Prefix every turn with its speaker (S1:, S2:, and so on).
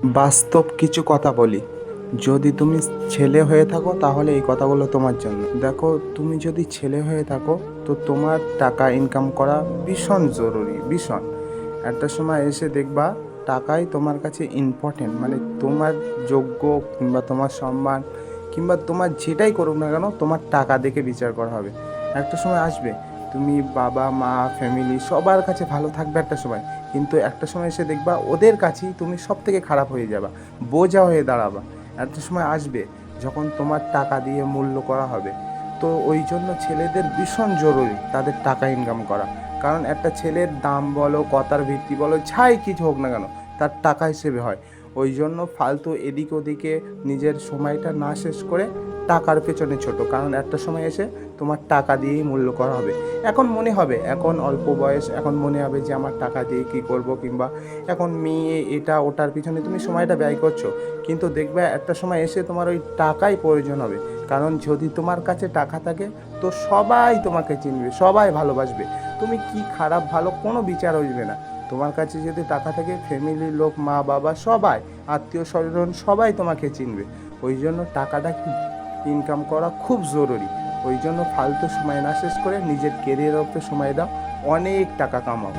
S1: বাস্তব কিছু কথা বলি। যদি তুমি ছেলে হয়ে থাকো তাহলে এই কথাগুলো তোমার জন্য। দেখো, তুমি যদি ছেলে হয়ে থাকো তো তোমার টাকা ইনকাম করা ভীষণ জরুরি, ভীষণ। একটা সময় এসে দেখবা টাকাই তোমার কাছে ইম্পর্টেন্ট, মানে তোমার যোগ্য কিংবা তোমার সম্মান কিংবা তোমার যেটাই করুক না কেন তোমার টাকা দেখে বিচার করা হবে। একটা সময় আসবে তুমি বাবা মা ফ্যামিলি সবার কাছে ভালো থাকবে একটা সময়, কিন্তু একটা সময় এসে দেখবা ওদের কাছেই তুমি সব থেকে খারাপ হয়ে যাবা, বোঝা হয়ে দাঁড়াবা। একটা সময় আসবে যখন তোমার টাকা দিয়ে মূল্য করা হবে। তো ওই জন্য ছেলেদের ভীষণ জরুরি তাদের টাকা ইনকাম করা। কারণ একটা ছেলের দাম বলো, কথার ভিত্তি বলো, যাই কিছু হোক না কেন তার টাকা হিসেবে হয়। ওই জন্য ফালতু এদিক ওদিকে নিজের সময়টা না শেষ করে টাকার পেছনে ছোটো, কারণ একটা সময় এসে তোমার টাকা দিয়েই মূল্য করা হবে। এখন মনে হবে, এখন অল্প বয়স, এখন মনে হবে যে আমার টাকা দিয়ে কী করব, কিংবা এখন মেয়ে এটা ওটার পিছনে তুমি সময়টা ব্যয় করছো, কিন্তু দেখবে একটা সময় এসে তোমার ওই টাকাই প্রয়োজন হবে। কারণ যদি তোমার কাছে টাকা থাকে তো সবাই তোমাকে চিনবে, সবাই ভালোবাসবে। তুমি কি খারাপ ভালো কোনো বিচার হইবে না। তোমার কাছে যদি টাকা থাকে ফ্যামিলির লোক, মা বাবা সবাই, আত্মীয় স্বজন সবাই তোমাকে চিনবে। ওই জন্য টাকাটা ইনকাম করা খুব জরুরি। ওই জন্য ফালতু সময় না শেষ করে নিজের কেরিয়ারের উপরে সময় দাও, অনেক টাকা কামাও।